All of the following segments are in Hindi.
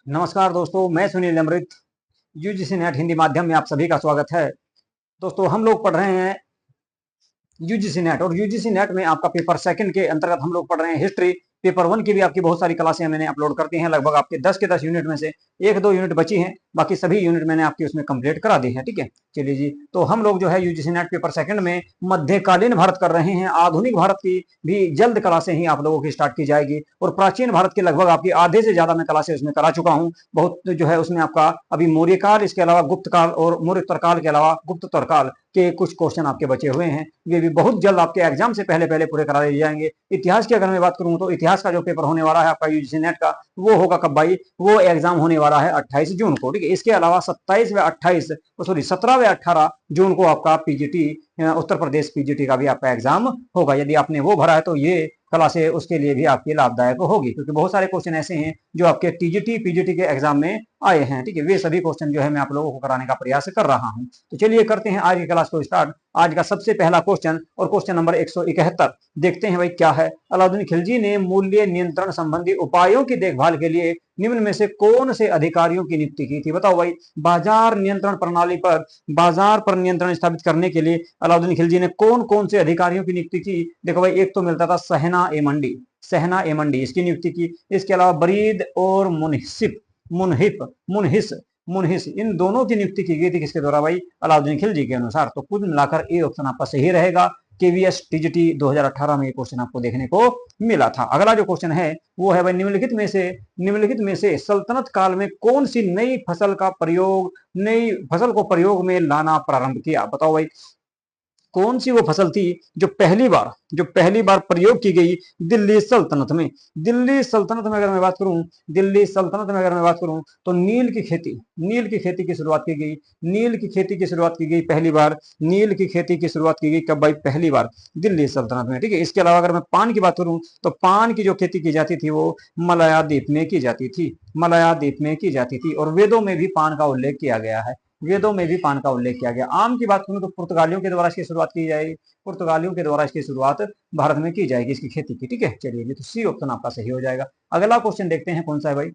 नमस्कार दोस्तों, मैं सुनील अमृत। यूजीसी नेट हिंदी माध्यम में आप सभी का स्वागत है। दोस्तों, हम लोग पढ़ रहे हैं यूजीसी नेट, और यूजीसी नेट में आपका पेपर सेकंड के अंतर्गत हम लोग पढ़ रहे हैं हिस्ट्री। पेपर वन की भी आपकी बहुत सारी क्लासें मैंने अपलोड कर दी हैं। लगभग आपके 10 के 10 यूनिट में से एक दो यूनिट बची हैं, बाकी सभी यूनिट मैंने आपकी उसमें कंप्लीट करा दी है। ठीक है, चलिए जी। तो हम लोग जो है यूजीसी नेट पेपर सेकंड में मध्यकालीन भारत कर रहे हैं। आधुनिक भारत की भी जल्द क्लासें ही आप लोगों की स्टार्ट की जाएगी, और प्राचीन भारत की लगभग आपकी आधे से ज्यादा मैं क्लासें उसमें करा चुका हूँ। बहुत जो है उसमें आपका अभी मौर्य काल, इसके अलावा गुप्त काल और मौर्योत्तर काल के अलावा गुप्तोत्तर काल के कुछ क्वेश्चन आपके बचे हुए हैं। ये भी बहुत जल्द आपके एग्जाम से पहले पहले पूरे करा दिए जाएंगे। इतिहास की अगर मैं बात करूं तो इतिहास का जो पेपर होने वाला है आपका यूजीसी नेट का, वो होगा कब भाई? वो एग्जाम होने वाला है 28 जून को। ठीक है, इसके अलावा 27 व 28 सॉरी 17 व 18 जून को आपका पीजीटी, उत्तर प्रदेश पीजीटी का भी आपका एग्जाम होगा। यदि आपने वो भरा है तो ये क्लासें उसके लिए भी आपकी लाभदायक होगी, क्योंकि बहुत सारे क्वेश्चन ऐसे हैं जो आपके टीजीटी पीजीटी के एग्जाम में आए हैं। ठीक है, वे सभी क्वेश्चन जो है मैं आप लोगों को कराने का प्रयास कर रहा हूं। तो चलिए करते हैं आज की क्लास को स्टार्ट। आज का सबसे पहला क्वेश्चन और क्वेश्चन नंबर 171 देखते हैं भाई क्या है। अलाउद्दीन खिलजी ने मूल्य नियंत्रण संबंधी उपायों की देखभाल के लिए निम्न में से कौन से अधिकारियों की नियुक्ति की थी? बताओ भाई। बाजार नियंत्रण प्रणाली पर, बाजार पर नियंत्रण स्थापित करने के लिए अलाउद्दीन खिलजी ने कौन कौन से अधिकारियों की नियुक्ति की? देखो भाई, एक तो मिलता था सहना ए मंडी, सहना ए मंडी, इसकी नियुक्ति की। इसके अलावा बरीद और मुनहिसिप मुनहिप मुनहिस मुनहिस, इन दोनों की नियुक्ति की गई थी किसके द्वारा भाई? अलाउद्दीन खिलजी के अनुसार। तो कुल मिलाकर ए ऑप्शन आपका सही रहेगा। केवीएस टीजीटी 2018 में ये क्वेश्चन आपको देखने को मिला था। अगला जो क्वेश्चन है वो है भाई, निम्नलिखित में से सल्तनत काल में कौन सी नई फसल को प्रयोग में लाना प्रारंभ किया? बताओ भाई, कौन सी वो फसल थी जो पहली बार प्रयोग की गई दिल्ली सल्तनत में? दिल्ली सल्तनत में अगर मैं बात करूं तो नील की खेती की शुरुआत की गई। पहली बार नील की खेती की शुरुआत की गई कब भाई? पहली बार दिल्ली सल्तनत में। ठीक है, इसके अलावा अगर मैं पान की बात करूं तो पान की जो खेती की जाती थी वो मलया द्वीप में की जाती थी, और वेदों में भी पान का उल्लेख किया गया है। आम की बात करूं तो पुर्तगालियों के द्वारा इसकी शुरुआत भारत में की जाएगी इसकी खेती की। ठीक है, चलिए ये तो सी ऑप्शन आपका सही हो जाएगा। अगला क्वेश्चन देखते हैं कौन सा है भाई।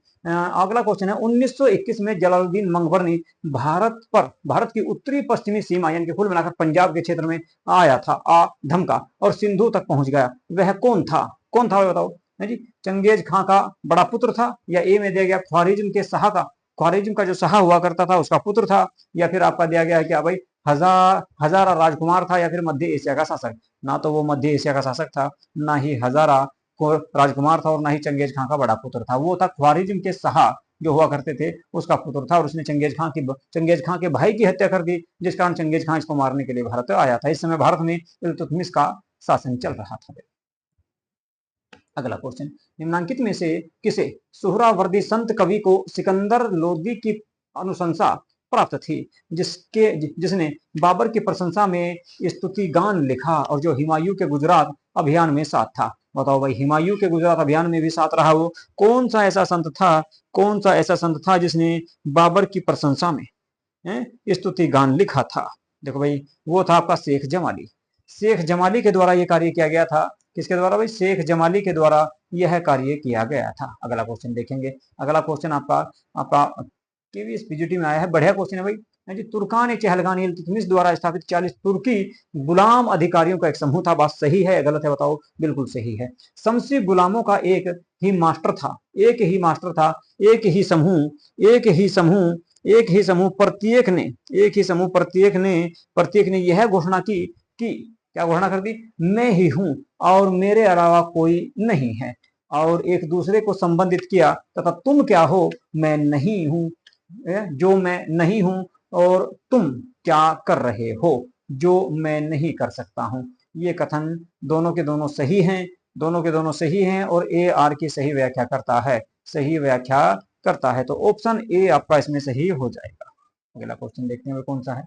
अगला क्वेश्चन है 1921 में जलालुद्दीन मंगबर भारत की उत्तरी पश्चिमी सीमा यानी कि कुल मिलाकर पंजाब के क्षेत्र में आया था, धमका और सिंधु तक पहुंच गया। वह कौन था बताओ जी। चंगेज खां का बड़ा पुत्र था, या ए में दिया गया ख्वारिज्म का जो शाह हुआ करता था उसका पुत्र था, या फिर आपका दिया गया है क्या भाई? हजारा राजकुमार था, या फिर मध्य एशिया का शासक? ना तो वो मध्य एशिया का शासक था, ना ही हजारा को राजकुमार था, और ना ही चंगेज खां का बड़ा पुत्र था। वो था ख्वारिज्म के शाह जो हुआ करते थे उसका पुत्र था, और उसने चंगेज खां के भाई की हत्या कर दी, जिस कारण चंगेज खां इसको मारने के लिए भारत आया था। इस समय भारत में इल्तुतमिश का शासन चल रहा था। अगला क्वेश्चन, निम्नांकित में से किसे सुहरावर्दी संत कवि को सिकंदर लोदी की अनुशंसा प्राप्त थी, जिसने बाबर की प्रशंसा में स्तुति गान लिखा और जो हुमायूं के गुजरात अभियान में साथ था? बताओ भाई, हुमायूं के गुजरात अभियान में भी साथ रहा वो कौन सा ऐसा संत था जिसने बाबर की प्रशंसा में स्तुति गान लिखा था? देखो भाई, वो था आपका शेख जमाली के द्वारा यह कार्य किया गया था। किसके द्वारा भाई? शेख जमाली के द्वारा यह कार्य किया गया था। अगला क्वेश्चन देखेंगे। अगला क्वेश्चन आपका केवीएस पीजीटी में आया है, बढ़िया क्वेश्चन है भाई। जी, तुर्कान चहलगान इल्तुतमिश द्वारा स्थापित 40 तुर्की गुलाम अधिकारियों का एक समूह था। बात सही है गलत है बताओ? बिल्कुल सही है। शमसी गुलामों का एक ही मास्टर था, एक ही समूह प्रत्येक ने यह घोषणा की कि क्या घोषणा कर दी? मैं ही हूं और मेरे अलावा कोई नहीं है, और एक दूसरे को संबंधित किया तथा तुम क्या हो? मैं नहीं हूं, जो मैं नहीं हूं, और तुम क्या कर रहे हो? जो मैं नहीं कर सकता हूं। ये कथन दोनों के दोनों सही हैं, और ए आर की सही व्याख्या करता है। तो ऑप्शन ए आपका इसमें सही हो जाएगा। अगला क्वेश्चन देखते हैं कौन सा है।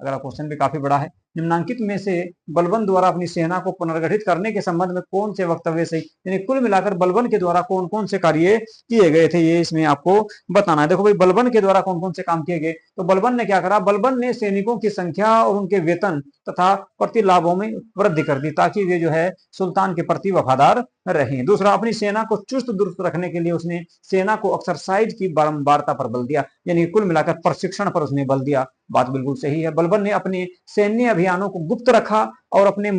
अगला क्वेश्चन भी काफी बड़ा है। निम्नांकित में से बलबन द्वारा अपनी सेना को पुनर्गठित करने के संबंध में कौन से वक्तव्य सही, यानी कुल मिलाकर बलबन के द्वारा कौन कौन से कार्य किए गए थे, ये इसमें आपको बताना है। देखो भाई, बलबन के द्वारा कौन कौन से काम किए गए, तो बलबन ने क्या करा, बलबन ने सैनिकों की संख्या और उनके वेतन तथा प्रतिलाभों में वृद्धि कर दी, ताकि वे जो है सुल्तान के प्रति वफादार रहे। दूसरा, अपनी सेना को चुस्त दुरुस्त रखने के लिए उसने सेना को एक्सरसाइज की बारंबारता पर बल दिया, यानी कुल मिलाकर प्रशिक्षण पर उसने बल दिया। बात बिल्कुल सही है। बलबन ने अपने सैन्य अभियानों को गुप्त रखा और अपने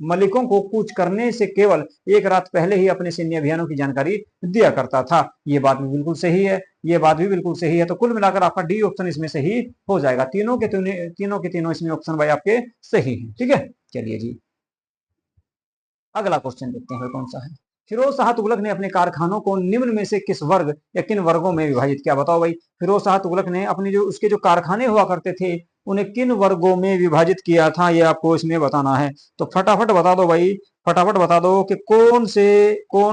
मलिकों को कूच करने से केवल एक रात पहले ही अपने सैन्य अभियानों की जानकारी दिया करता था। ये बात भी बिल्कुल सही है, ये बात भी बिल्कुल सही है। तो कुल मिलाकर आपका डी ऑप्शन इसमें सही हो जाएगा। तीनों के तीनों इसमें ऑप्शन भाई आपके सही है। ठीक है, चलिए जी अगला क्वेश्चन देखते हैं कौन सा है। फिरोज शाह तुगलक ने अपने कारखानों को निम्न में से किस वर्ग या किन वर्गों में विभाजित किया, बताओ भाई। फिरोज शाह तुगलक ने अपने जो उसके जो कारखाने हुआ करते थे उन्हें किन वर्गों में विभाजित किया था, ये आपको इसमें बताना है। तो फटाफट बता दो भाई, फटाफट बता दो कि कौन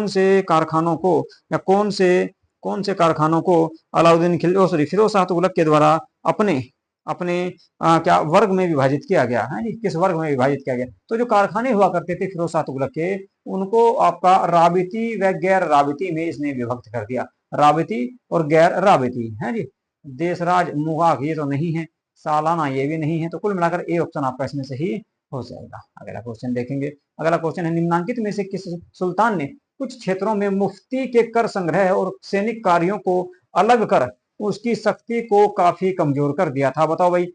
से कारखानों को या कौन से कारखानों को अलाउद्दीन खिलजी फिरोज शाह तुगलक के द्वारा अपने अपने क्या वर्ग में विभाजित किया गया है जी, किस वर्ग में विभाजित किया गया। तो जो कारखाने हुआ करते थे फिरोज शाह तुगलक के, उनको आपका राबिती व गैर राबिती में इसने विभक्त कर दिया। राबिती और गैर राबिती है जी। देशराज मुगाक ये तो नहीं है, सालाना ये भी नहीं है, तो कुल मिलाकर ए ऑप्शन आपका इसमें सही हो जाएगा। अगला क्वेश्चन देखेंगे। अगला क्वेश्चन है, निम्नांकित में से किस सुल्तान ने कुछ क्षेत्रों में मुफ्ती के कर संग्रह और सैनिक कार्यों को अलग कर उसकी शक्ति को काफी कमजोर कर दिया था, बताओ भाई।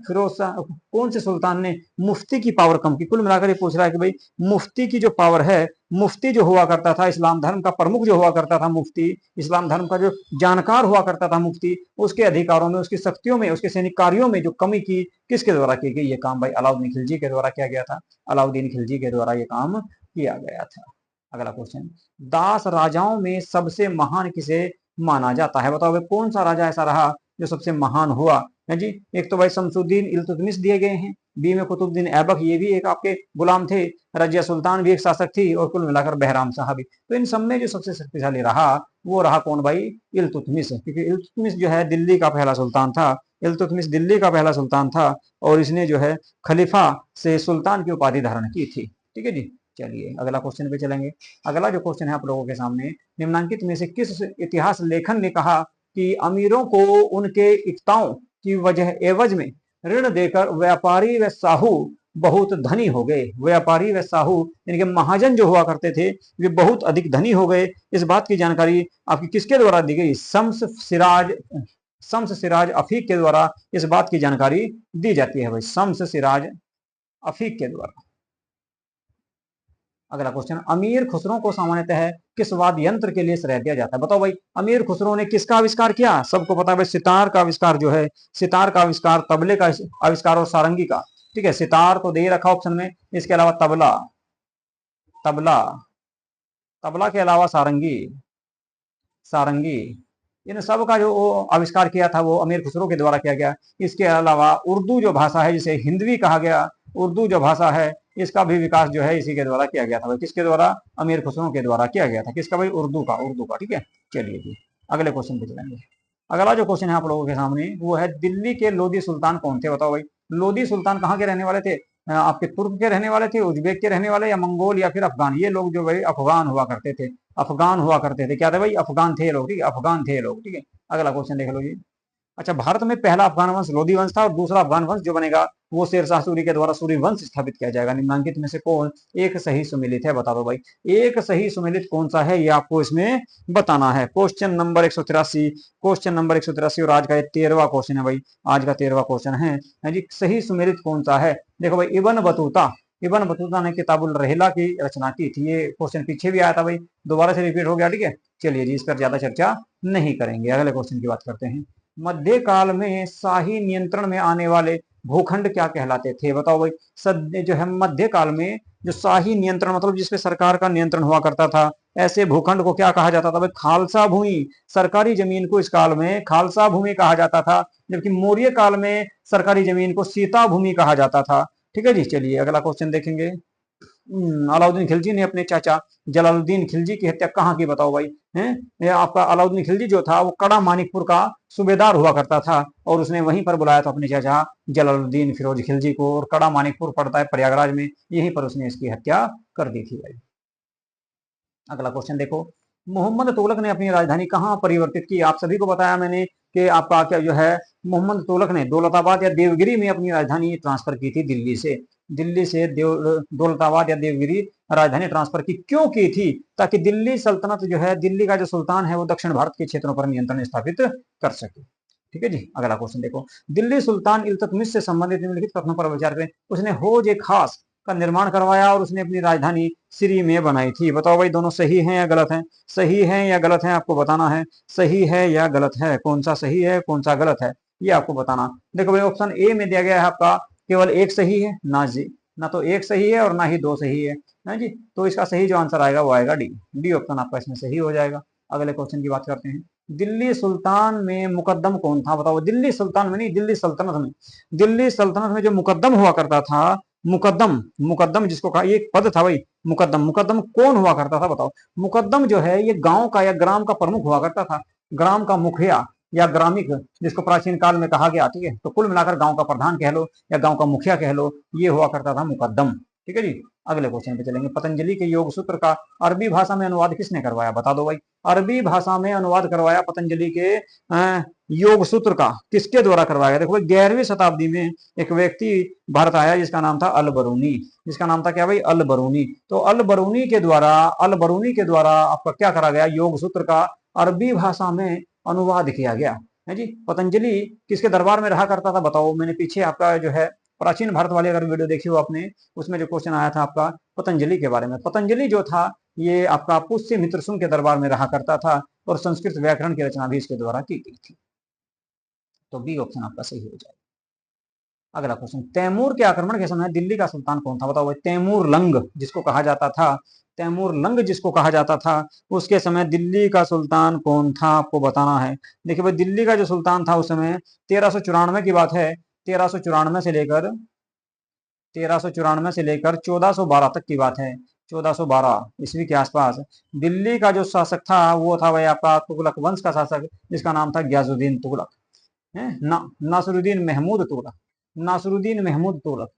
फिरोज शाह कौन से सुल्तान ने मुफ्ती की पावर कम की। कुल मिलाकर ये पूछ रहा है कि भाई मुफ्ती की जो पावर है, मुफ्ती जो हुआ करता था, इस्लाम धर्म का प्रमुख जो हुआ करता था मुफ्ती, इस्लाम धर्म का जो जानकार हुआ करता था मुफ्ती, उसके अधिकारों में, उसकी शक्तियों में, उसके सैनिक कार्यों में जो कमी की, किसके द्वारा की गई ये काम भाई, अलाउद्दीन खिलजी के द्वारा किया गया था। अलाउद्दीन खिलजी के द्वारा ये काम किया गया था। अगला क्वेश्चन, दास राजाओं में सबसे महान किसे माना जाता है, बताओ भाई कौन सा राजा ऐसा रहा जो सबसे महान हुआ है जी। एक तो भाई शमसुद्दीन इल्तुतमिश दिए गए हैं, बी में कुतुबुद्दीन ऐबक, ये भी एक आपके गुलाम थे, रजिया सुल्तान भी एक शासक थी, और कुल मिलाकर बहराम शाह भी। तो इन सब में जो सबसे शक्तिशाली रहा वो रहा कौन भाई, इल्तुतमिश, क्योंकि इल्तुतमिश जो है दिल्ली का पहला सुल्तान था। इल्तुतमिश दिल्ली का पहला सुल्तान था और इसने जो है खलीफा से सुल्तान की उपाधि धारण की थी। ठीक है जी, चलिए अगला क्वेश्चन पे चलेंगे। अगला जो क्वेश्चन है आप लोगों के सामने, निम्नांकित में से किस इतिहास लेखन ने कहा कि अमीरों को उनके इक्ताओं की वजह एवज में ऋण देकर व्यापारी व साहू बहुत धनी हो गए। व्यापारी व साहू यानी कि महाजन जो हुआ करते थे वे बहुत अधिक धनी हो गए। इस बात की जानकारी आपकी किसके द्वारा दी गई, शम्स सिराज अफीक के द्वारा इस बात की जानकारी दी जाती है भाई, शम्स सिराज अफीक के द्वारा। अगला क्वेश्चन, अमीर खुसरो को सामान्यतः किस वाद्य यंत्र के लिए श्रेय दिया जाता है, बताओ भाई। अमीर खुसरो ने किसका आविष्कार किया, सबको पता है भाई, सितार का आविष्कार जो है, सितार का आविष्कार, तबले का आविष्कार और सारंगी का। ठीक है, सितार तो दे रखा ऑप्शन में, इसके अलावा तबला, तबला तबला के अलावा सारंगी, सारंगी, इन सब का जो आविष्कार किया था वो अमीर खुसरो के द्वारा किया गया। इसके अलावा उर्दू जो भाषा है जिसे हिंदवी कहा गया, उर्दू जो भाषा है इसका भी विकास जो है इसी के द्वारा किया गया था भाई, किसके द्वारा, अमीर खुसरो के द्वारा किया गया था। किसका भाई, उर्दू का, उर्दू का। ठीक है, चलिए जी अगले क्वेश्चन पे चलेंगे। अगला जो क्वेश्चन है आप लोगों के सामने वो है, दिल्ली के लोधी सुल्तान कौन थे, बताओ भाई। लोधी सुल्तान कहाँ के रहने वाले थे, आपके तुर्क के रहने वाले थे, उज्बेक के रहने वाले, या मंगोल, या फिर अफगान। ये लोग जो भाई अफगान हुआ करते थे, अफगान हुआ करते थे, क्या थे भाई, अफगान थे लोग। ठीक है, अफगान थे लोग। ठीक है, अगला क्वेश्चन देख लो जी। अच्छा, भारत में पहला अफगान वंश लोधी वंश था और दूसरा अफगान वंश जो बनेगा वो शेर शाह सूरी के द्वारा सूरी वंश स्थापित किया जाएगा। निम्नांकित में से कौन एक सही सुमेलित है, बता दो भाई। एक सही सुमेलित कौन सा है ये आपको इसमें बताना है। क्वेश्चन नंबर 183, क्वेश्चन नंबर 183 और आज का 13वां क्वेश्चन है भाई, आज का 13वां क्वेश्चन है जी, सही सुमेलित कौन सा है। देखो भाई, इब्न बतूता, इब्न बतूता ने किताबुल रहला की रचना की थी। ये क्वेश्चन पीछे भी आया था भाई, दोबारा से रिपीट हो गया। ठीक है, चलिए जी इस पर ज्यादा चर्चा नहीं करेंगे, अगले क्वेश्चन की बात करते हैं। मध्यकाल में शाही नियंत्रण में आने वाले भूखंड क्या कहलाते थे, बताओ भाई। जो है मध्यकाल में जो शाही नियंत्रण मतलब जिसपे सरकार का नियंत्रण हुआ करता था, ऐसे भूखंड को क्या कहा जाता था भाई, खालसा भूमि। सरकारी जमीन को इस काल में खालसा भूमि कहा जाता था, जबकि मौर्य काल में सरकारी जमीन को सीता भूमि कहा जाता था। ठीक है जी, चलिए अगला क्वेश्चन देखेंगे। अलाउद्दीन खिलजी ने अपने चाचा जलालुद्दीन खिलजी की हत्या कहाँ की, बताओ भाई। हैं, ये आपका अलाउद्दीन खिलजी जो था वो कड़ा मानिकपुर का सूबेदार हुआ करता था, और उसने वहीं पर बुलाया था अपने चाचा जलालुद्दीन फिरोज खिलजी को, और कड़ा मानिकपुर पड़ता है प्रयागराज में, यहीं पर उसने इसकी हत्या कर दी थी भाई। अगला क्वेश्चन देखो, मोहम्मद तुगलक ने अपनी राजधानी कहाँ परिवर्तित की? आप सभी को बताया मैंने कि आपका क्या जो है, मोहम्मद तुगलक ने दौलताबाद या देवगिरी में अपनी राजधानी ट्रांसफर की थी, दिल्ली से दौलताबाद या देवगिरी राजधानी ट्रांसफर की। क्यों की थी? ताकि दिल्ली सल्तनत जो है, दिल्ली का जो सुल्तान है वो दक्षिण भारत के क्षेत्रों पर नियंत्रण स्थापित कर सके। ठीक है जी। अगला क्वेश्चन देखो, दिल्ली सुल्तान इल्तुतमिश से संबंधित निम्नलिखित कथनों पर विचार करें। उसने हौज ए खास का निर्माण करवाया और उसने अपनी राजधानी सिरी में बनाई थी। बताओ भाई, दोनों सही हैं या गलत हैं? सही है या गलत है आपको बताना है, सही है या गलत है, कौन सा सही है कौन सा गलत है, ये आपको बताना। देखो भाई, ऑप्शन ए में दिया गया है आपका केवल एक सही है, ना जी, ना तो एक सही है और ना ही दो सही है ना जी। तो इसका सही जो आंसर आएगा वो आएगा डी ऑप्शन आपका इसमें सही हो जाएगा। अगले क्वेश्चन की बात करते हैं, दिल्ली सुल्तान में मुकद्दम कौन था? बताओ, दिल्ली सुल्तान में नहीं, दिल्ली सल्तनत में। दिल्ली सल्तनत में जो मुकद्दम हुआ करता था, मुकद्दम, मुकद्दम जिसको कहा, ये एक पद था भाई, मुकद्दम। मुकद्दम कौन हुआ करता था बताओ? मुकद्दम जो है ये गांव का या ग्राम का प्रमुख हुआ करता था, ग्राम का मुखिया या ग्रामिक, जिसको प्राचीन काल में कहा गया। ठीक है, तो कुल मिलाकर गांव का प्रधान कह लो या गांव का मुखिया कह लो, ये हुआ करता था मुकद्दम। ठीक है जी। अगले क्वेश्चन पे चलेंगे, पतंजलि के योग सूत्र का अरबी भाषा में अनुवाद किसने करवाया? बता दो भाई। अरबी भाषा में अनुवाद करवाया पतंजलि के योग सूत्र का किसके द्वारा करवाया? देखो भाई, 11वीं शताब्दी में एक व्यक्ति भारत आया जिसका नाम था अल बरूनी। जिसका नाम था क्या भाई? अल बरूनी। तो अल बरूनी के द्वारा, अल बरूनी के द्वारा आपका क्या करा गया? योग सूत्र का अरबी भाषा में अनुवाद किया गया है जी। पतंजलि किसके दरबार में रहा करता था? बताओ। मैंने पीछे आपका जो है प्राचीन भारत वाली अगर वीडियो देखी हो आपने, उसमें जो क्वेश्चन आया था आपका पतंजलि के बारे में। पतंजलि जो था ये आपका पुष्य मित्रसुंग के दरबार में रहा करता था, और संस्कृत व्याकरण की रचना भी इसके द्वारा की गई थी। तो बी ऑप्शन आपका सही हो जाएगा। अगला क्वेश्चन, तैमूर के आक्रमण के समय दिल्ली का सुल्तान कौन था? बताओ भाई। तैमूर लंग जिसको कहा जाता था, तैमूर लंग जिसको कहा जाता था, उसके समय दिल्ली का सुल्तान कौन था आपको बताना है। देखिए भाई, दिल्ली का जो सुल्तान था उस समय 1394 की बात है, 1394 से लेकर 1394 से लेकर 1412 तक की बात है। 1412 ईस्वी के आसपास दिल्ली का जो शासक था वो था भाई आपका तुगलक वंश का शासक, जिसका नाम था गयाजुद्दीन तुगलक है ना, नासरुद्दीन महमूद तुगलक, नासरुद्दीन महमूद तुगलक,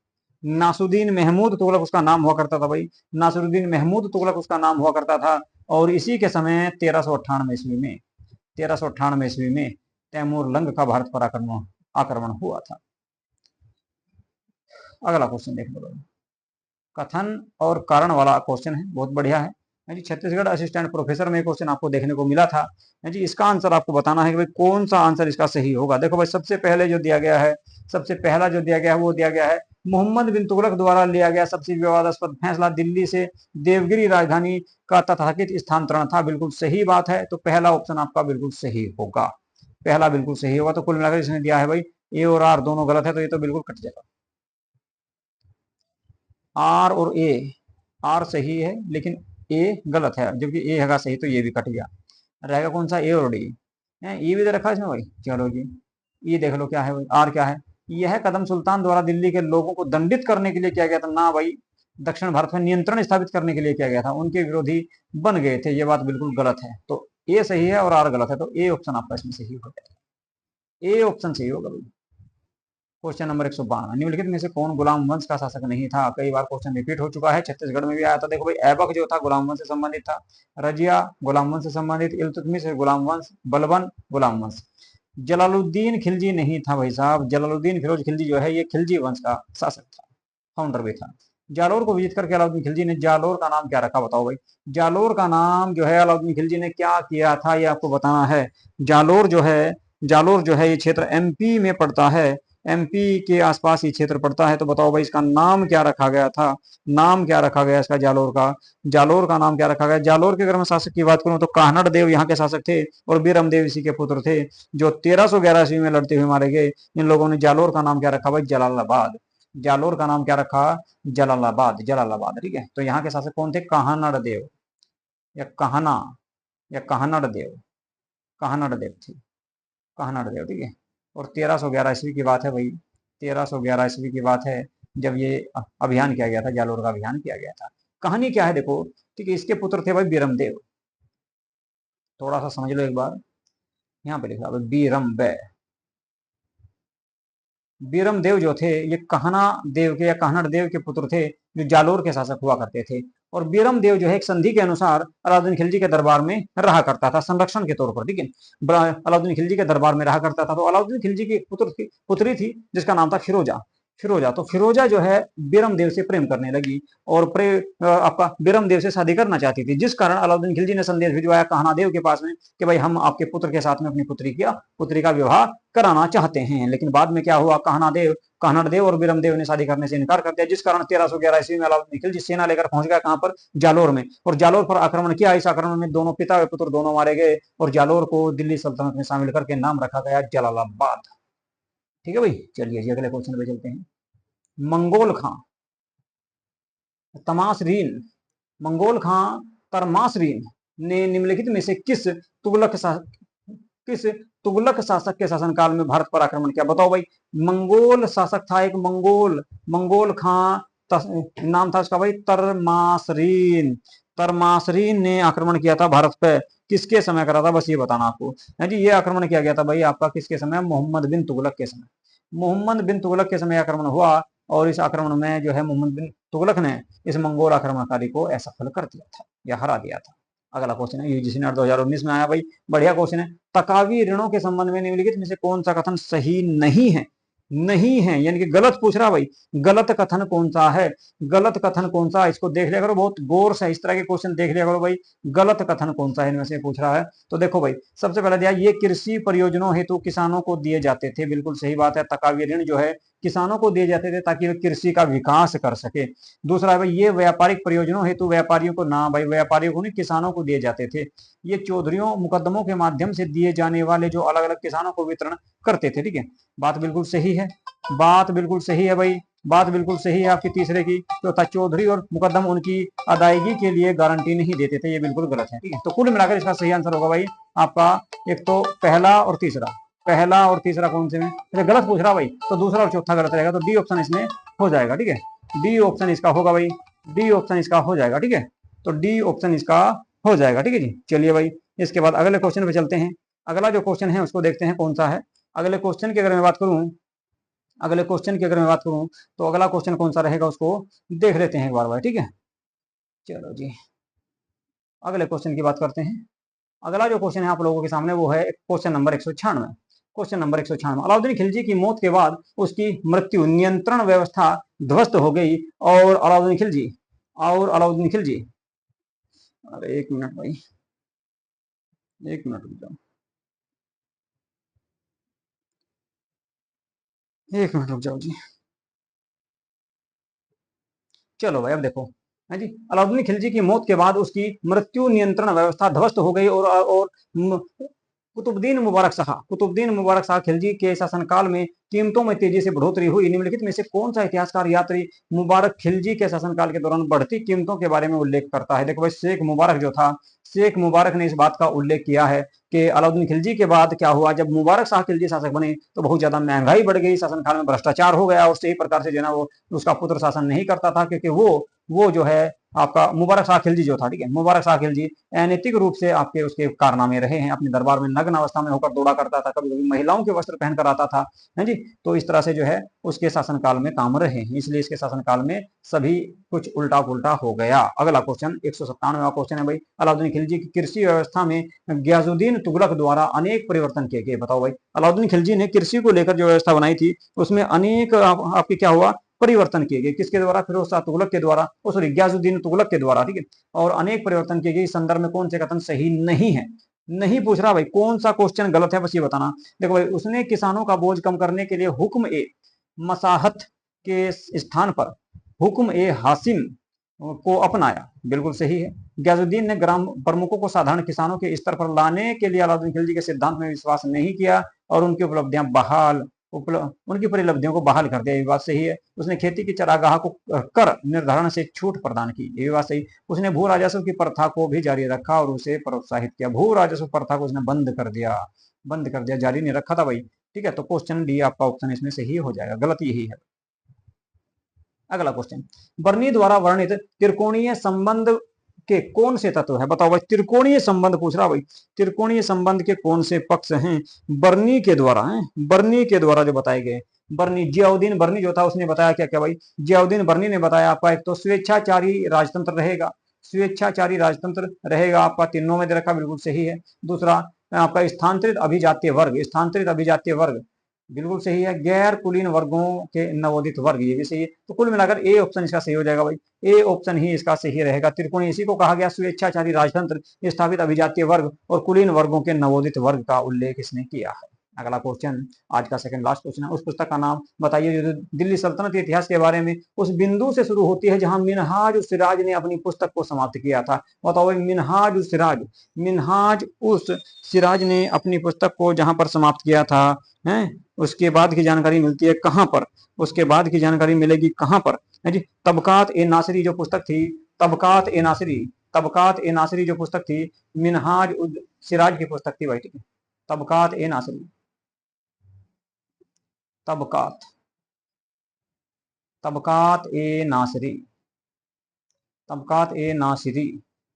नासुद्दीन महमूद तुगलक उसका नाम हुआ करता था भाई, नासरुद्दीन महमूद तुगलक उसका नाम हुआ करता था। और इसी के समय 1398 ईस्वी में, 1398 ईस्वी में तैमूर लंग का भारत पर आक्रमण आक्रमण हुआ था। अगला क्वेश्चन देख लो, कथन और कारण वाला क्वेश्चन है, बहुत बढ़िया है जी। छत्तीसगढ़ असिस्टेंट प्रोफेसर में क्वेश्चन आपको देखने को मिला था जी। इसका आंसर आपको बताना है कि भाई कौन सा आंसर इसका सही होगा। देखो भाई, सबसे पहले जो दिया गया है, सबसे पहला जो दिया गया है वो दिया गया है, मोहम्मद बिन तुगलक द्वारा लिया गया सबसे विवादास्पद फैसला दिल्ली से देवगिरी राजधानी का तथाकथित स्थानांतरण था। बिल्कुल सही बात है, तो पहला ऑप्शन आपका बिल्कुल सही होगा, पहला बिल्कुल सही होगा। तो कुल मिलाकर इसने दिया है भाई ए और आर दोनों गलत है, तो ये तो बिल्कुल कट जाएगा। आर और ए, आर सही है लेकिन ए गलत है, जबकि ए हैगा सही, तो ये भी कट गया। रहेगा कौन सा? ए और डी है, ये भी तो रखा इसमें भाई। चलो जी, ये देख लो क्या है भाई, आर क्या है? यह कदम सुल्तान द्वारा दिल्ली के लोगों को दंडित करने के लिए किया गया था ना भाई, दक्षिण भारत में नियंत्रण स्थापित करने के लिए किया गया था, उनके विरोधी बन गए थे। ये बात बिल्कुल गलत है, तो ए सही है और आर गलत है, तो ए ऑप्शन आपका इसमें सही हो जाएगा, ए ऑप्शन सही होगा भाई। क्वेश्चन नंबर 152, निम्नलिखित में से कौन गुलाम वंश का शासक नहीं था? कई बार क्वेश्चन रिपीट हो चुका है, छत्तीसगढ़ में भी आया था। देखो भाई, ऐबक जो था गुलाम वंश से संबंधित था, रजिया गुलाम वंश से संबंधित, इल्तुतमिश गुलाम वंश, बलबन गुलाम वंश। जलालुद्दीन खिलजी नहीं था भाई साहब, जलालुद्दीन फिरोज खिलजी जो है ये खिलजी वंश का शासक था, फाउंडर भी था। जालोर को विजिट करके अलाउद्दीन खिलजी ने जालोर का नाम क्या रखा? बताओ भाई। जालोर का नाम जो है अलाउद्दीन खिलजी ने क्या किया था, ये आपको बताना है। जालोर जो है, जालोर जो है ये क्षेत्र एमपी में पड़ता है, एमपी के आसपास ये क्षेत्र पड़ता है। तो बताओ भाई, इसका नाम क्या रखा गया था? नाम क्या रखा गया इसका जालोर का? जालोर का नाम क्या रखा गया? जालोर के अगर मैं शासक की बात करूं तो काहनड़ देव यहाँ के शासक थे, और बीरम देव इसी के पुत्र थे, जो 1311 ईस्वी में लड़ते हुए मारे गए। इन लोगों ने जालोर का नाम क्या रखा भाई? जलालाबाद। जालोर का नाम क्या रखा? जलालाबाद, जलालाबाद। ठीक है, तो यहाँ के शासक कौन थे? काहनड़ देव या कहना या काहनड़ देव, काहनड़ देव थे, काहनड़ देव। ठीक है, और 1311 ईस्वी की बात है भाई, 1311 ईस्वी की बात है। जब ये अभियान किया गया था, जालोर का अभियान किया गया था। कहानी क्या है देखो, ठीक है, इसके पुत्र थे भाई बीरमदेव। थोड़ा सा समझ लो एक बार, यहाँ पे लिखा बीरम बै। बीरम देव जो थे ये कहना देव के या कहनड़ देव के पुत्र थे, जो जालोर के शासक हुआ करते थे। और बीरम देव जो है एक संधि के अनुसार अलाउद्दीन खिलजी के दरबार में रहा करता था, संरक्षण के तौर पर, ठीक है। अलाउद्दीन खिलजी के दरबार में रहा करता था। तो अलाउद्दीन खिलजी की पुत्री थी जिसका नाम था फिरोजा। फिरोजा, तो फिरोजा जो है बीरम देव से प्रेम करने लगी और आपका बीरम देव से शादी करना चाहती थी, जिस कारण अलाउद्दीन खिलजी ने संदेश भिजवाया कहना देव के पास में कि भाई हम आपके पुत्र के साथ में अपनी पुत्री का विवाह कराना चाहते हैं। लेकिन बाद में क्या हुआ, कहनड़ देव और बीरम देव ने शादी करने से इनकार कर दिया, जिस कारण 1311 ईस्वी में अलाउद्दीन खिलजी सेना लेकर पहुंच गया कहां पर, जालोर में। और जालोर पर आक्रमण किया। इस आक्रमण में दोनों पिता व पुत्र दोनों मारे गए और जालोर को दिल्ली सल्तनत में शामिल करके नाम रखा गया जलालाबाद। ठीक है भाई, चलिए जी अगले क्वेश्चन पे चलते हैं। मंगोल खां तमासरीन मंगोल खां तरमासरीन ने निम्नलिखित में से किस तुगलक शासक के शासनकाल में भारत पर आक्रमण किया? बताओ भाई। मंगोल शासक था एक, मंगोल खां, नाम था उसका भाई तरमासरीन। तरमासरीन ने आक्रमण किया था भारत पे। किसके समय करा था, बस ये बताना आपको है जी। ये आक्रमण किया गया था भाई आपका किसके समय, मोहम्मद बिन तुगलक के समय। मोहम्मद बिन तुगलक के समय आक्रमण हुआ और इस आक्रमण में जो है मोहम्मद बिन तुगलक ने इस मंगोल आक्रमणकारी को असफल कर दिया था या हरा दिया था। अगला क्वेश्चन है, यूजीसी नेट 2019 में आया भाई, बढ़िया क्वेश्चन है। तकावी ऋणों के संबंध में निम्नलिखित में से कौन सा कथन सही नहीं है? नहीं है यानी कि गलत पूछ रहा भाई, गलत कथन कौन सा है? गलत कथन कौन सा, इसको देख लिया करो बहुत गौर से, इस तरह के क्वेश्चन देख लिया करो भाई। गलत कथन कौन सा है इनमें से पूछ रहा है। तो देखो भाई, सबसे पहले दिया ये कृषि परियोजनाओं हेतु किसानों को दिए जाते थे, बिल्कुल सही बात है। तकावी ऋण जो है किसानों को दिए जाते थे ताकि वे कृषि का विकास कर सके। दूसरा भाई, ये व्यापारिक प्रयोजनों हेतु व्यापारियों को ना भाई, व्यापारियों को नहीं किसानों को दिए जाते थे। ये चौधरियों मुकदमों के माध्यम से दिए जाने वाले जो अलग अलग किसानों को वितरण करते थे, ठीक है। बात बिल्कुल सही है, बात बिल्कुल सही है भाई, बात बिल्कुल सही है आपकी तीसरे की। तो चौधरी और मुकदम उनकी अदायगी के लिए गारंटी नहीं देते थे, ये बिल्कुल गलत है, ठीक है। तो कुल मिलाकर इसका सही आंसर होगा भाई आपका एक तो पहला और तीसरा। पहला और तीसरा कौन से में गलत पूछ रहा भाई, तो दूसरा और चौथा गलत रहेगा। तो डी ऑप्शन इसमें हो जाएगा, ठीक है। डी ऑप्शन इसका होगा भाई, डी ऑप्शन इसका हो जाएगा, ठीक है। तो डी ऑप्शन इसका हो जाएगा, ठीक है जी। चलिए भाई, इसके बाद अगले क्वेश्चन पे चलते हैं। अगला जो क्वेश्चन है उसको देखते हैं कौन सा है। अगले क्वेश्चन की अगर मैं बात करूं, तो अगला क्वेश्चन कौन सा रहेगा उसको देख लेते हैं एक बार भाई, ठीक है। चलो जी, अगले क्वेश्चन की बात करते हैं। अगला जो क्वेश्चन है आप लोगों के सामने वो है question number 196। Question number 196, Alauddin Khilji की मौत के बाद उसकी मृत्यु नियंत्रण व्यवस्था ध्वस्त हो गई और अलाउद्दीन खिलजी अरे एक मिनट भाई, एक मिनट रुक जाओ, एक मिनट रुक जाओ जी। चलो भाई, अब देखो है जी, अलाउद्दीन खिलजी की मौत के बाद उसकी मृत्यु नियंत्रण व्यवस्था ध्वस्त हो गई और कुतुबुद्दीन मुबारक शाह खिलजी के शासनकाल में कीमतों में तेजी से बढ़ोतरी हुई। निम्नलिखित में से कौन सा इतिहासकार यात्री मुबारक खिलजी के शासनकाल के दौरान बढ़ती कीमतों के बारे में उल्लेख करता है? देखो भाई, शेख मुबारक जो था, शेख मुबारक ने इस बात का उल्लेख किया है कि अलाउद्दीन खिलजी के बाद क्या हुआ, जब मुबारक शाह खिलजी शासक बने तो बहुत ज्यादा महंगाई बढ़ गई, शासनकाल में भ्रष्टाचार हो गया और सही प्रकार से जो है ना वो उसका पुत्र शासन नहीं करता था, क्योंकि वो जो है आपका मुबारक शाह खिलजी जो था, ठीक है, मुबारक शाह खिलजी अनैतिक रूप से आपके उसके कारनामे रहे हैं। अपने दरबार में नग्न अवस्था में होकर दौड़ा करता था, कभी कभी महिलाओं के वस्त्र पहनकर आता था, है जी। तो इस तरह से जो है उसके शासनकाल में काम रहे हैं, इसलिए इसके शासनकाल में सभी कुछ उल्टा पुल्टा हो गया। अगला क्वेश्चन 197वां क्वेश्चन है भाई, अलाउद्दीन खिलजी की कृषि व्यवस्था में गयाजुद्दीन तुगलक द्वारा अनेक परिवर्तन किए गए। बताओ भाई, अलाउद्दीन खिलजी ने कृषि को लेकर जो व्यवस्था बनाई थी उसमें अनेक आपके क्या हुआ, परिवर्तन किए गए। किसके द्वारा, फिरोज शाह तुगलक के द्वारा, सॉरी गयाजुद्दीन तुगलक के द्वारा, ठीक है। और अनेक परिवर्तन किए गए। इस संदर्भ में कौन से कथन सही नहीं है? नहीं पूछ रहा भाई, कौन सा क्वेश्चन गलत है बस ये बताना। देखो भाई, उसने किसानों का बोझ कम करने के लिए हुक्म ए मसाहत के स्थान पर हुक्म ए हासिम को अपनाया, बिल्कुल सही है। गयाजुद्दीन ने ग्राम प्रमुखों को साधारण किसानों के स्तर पर लाने के लिए अलाउद्दीन खिलजी के सिद्धांत में विश्वास नहीं किया और उनकी परिलब्धियों को बहाल कर दिया, ये बात सही है। उसने खेती की चरागाह को कर निर्धारण से छूट प्रदान की, ये बात सही। उसने भू राजस्व की प्रथा को भी जारी रखा और उसे प्रोत्साहित किया। भू राजस्व प्रथा को उसने बंद कर दिया, जारी नहीं रखा था भाई, ठीक है। तो क्वेश्चन डी आपका ऑप्शन इसमें सही हो जाएगा, गलत यही है। अगला क्वेश्चन, बर्नी द्वारा वर्णित त्रिकोणीय संबंध के कौन से तत्व है? बताओ भाई, त्रिकोणीय संबंध पूछ रहा भाई, त्रिकोणीय संबंध के कौन से पक्ष हैं बर्नी के द्वारा, हैं बर्नी के द्वारा जो बताए गए? बर्नी, जियाउद्दीन बर्नी जो था उसने बताया क्या क्या भाई? जियाउद्दीन बर्नी ने बताया आपका, एक तो स्वेच्छाचारी राजतंत्र रहेगा, स्वेच्छाचारी राजतंत्र रहेगा आपका, तीनों में दे रखा, बिल्कुल सही है। दूसरा आपका स्थानांतरित अभिजातीय वर्ग, स्थानांतरित अभिजातीय वर्ग, बिल्कुल सही है। गैर कुलीन वर्गों के नवोदित वर्ग, ये भी सही है। तो कुल मिलाकर ए ऑप्शन इसका सही हो जाएगा भाई, ए ऑप्शन ही इसका सही रहेगा। त्रिकोणीय इसी को कहा गया स्वेच्छाचारी राजतंत्र, स्थापित अभिजातीय वर्ग और कुलीन वर्गों के नवोदित वर्ग का उल्लेख इसने किया है। अगला क्वेश्चन, आज का सेकंड लास्ट क्वेश्चन है, उस पुस्तक का नाम बताइए जो दिल्ली सल्तनत के इतिहास के बारे में उस बिंदु से शुरू होती है जहां मिनहाज उस सिराज ने अपनी पुस्तक को समाप्त किया था। बताओ भाई, मिनहाज उस सिराज, मिनहाज उस सिराज ने अपनी पुस्तक को जहां पर समाप्त किया था, हैं उसके बाद की जानकारी मिलती है कहां पर? उसके बाद की जानकारी मिलेगी कहां पर? है जी, तबकात ए नासिरी जो पुस्तक थी, तबकात ए नासिरी, तबकात ए नासिरी जो पुस्तक थी, मिनहाज उद सिराज की पुस्तक थी भाई, ठीक है। तबकात ए नासिरी, तबकात, तबकात ए नासिरी, तबकात ए नासिरी,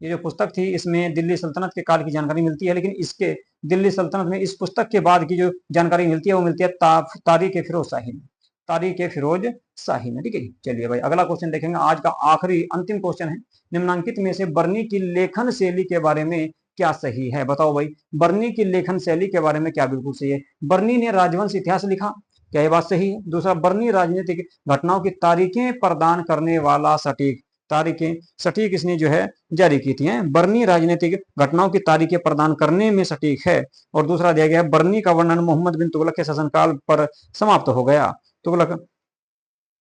ये जो पुस्तक थी इसमें दिल्ली सल्तनत के काल की जानकारी मिलती है, लेकिन इसके दिल्ली सल्तनत में इस पुस्तक के बाद की जो जानकारी मिलती है वो मिलती है तारीख फिरोज शाही में, तारीख फिरोज शाही में, ठीक है। चलिए भाई, अगला क्वेश्चन देखेंगे, आज का आखिरी अंतिम क्वेश्चन है, निम्नांकित में से बर्नी की लेखन शैली के बारे में क्या सही है? बताओ भाई, बर्नी की लेखन शैली के बारे में क्या बिल्कुल सही है? बर्नी ने राजवंश इतिहास लिखा, क्या ये बात सही है? दूसरा, बर्नी राजनीतिक घटनाओं की तारीखें प्रदान करने वाला सटीक, तारीखें सटीक इसने जो है जारी की थी, बर्नी राजनीतिक घटनाओं की तारीखें प्रदान करने में सटीक है। और दूसरा दिया गया, बर्नी का वर्णन मोहम्मद बिन तुगलक के शासनकाल पर समाप्त हो गया, तुगलक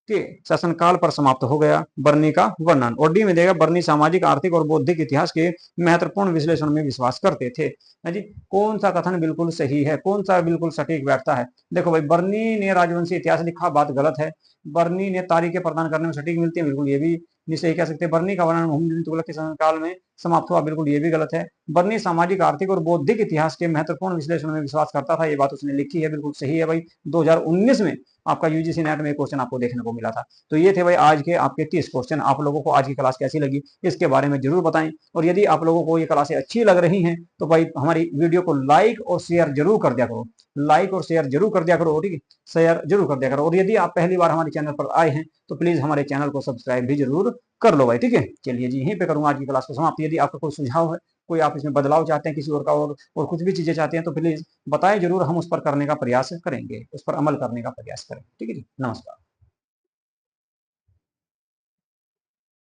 के शासनकाल पर समाप्त हो गया बर्नी का वर्णन। और डी में देगा, बर्नी सामाजिक, आर्थिक और बौद्धिक इतिहास के महत्वपूर्ण विश्लेषण में विश्वास करते थे। जी, कौन सा कथन बिल्कुल सही है, कौन सा बिल्कुल सटीक बैठता है? देखो भाई, बर्नी ने राजवंशी इतिहास लिखा, बात गलत है। बर्नी ने तारीखें प्रदान करने में सटीक मिलती है, बिल्कुल ये भी नहीं सही कह सकते। बर्नी का वर्णन मोहम्मद बिन तुगलक के शासनकाल में समाप्त हुआ, बिल्कुल ये भी गलत है। बर्नी सामाजिक, आर्थिक और बौद्धिक इतिहास के महत्वपूर्ण विश्लेषण में विश्वास करता था, ये बात उसने लिखी है, बिल्कुल सही है भाई। 2019 में आपका यूजीसी नेट में क्वेश्चन आपको देखने को मिला था। तो ये थे भाई आज के आपके 30 क्वेश्चन। आप लोगों को आज की क्लास कैसी लगी इसके बारे में जरूर बताएं, और यदि आप लोगों को ये क्लासें अच्छी लग रही हैं तो भाई हमारी वीडियो को लाइक और शेयर जरूर कर दिया करो, लाइक और शेयर जरूर कर दिया करो, ठीक है, शेयर जरूर कर दिया करो। और यदि आप पहली बार हमारे चैनल पर आए हैं तो प्लीज हमारे चैनल को सब्सक्राइब भी जरूर कर लो भाई, ठीक है। चलिए जी, यहीं पे करूंगा आज की क्लास को समाप्त। यदि आपका कोई सुझाव है, कोई आप इसमें बदलाव चाहते हैं किसी और का, और कुछ भी चीजें चाहते हैं तो प्लीज बताएं जरूर, हम उस पर करने का प्रयास करेंगे, उस पर अमल करने का प्रयास करें, ठीक है जी। नमस्कार।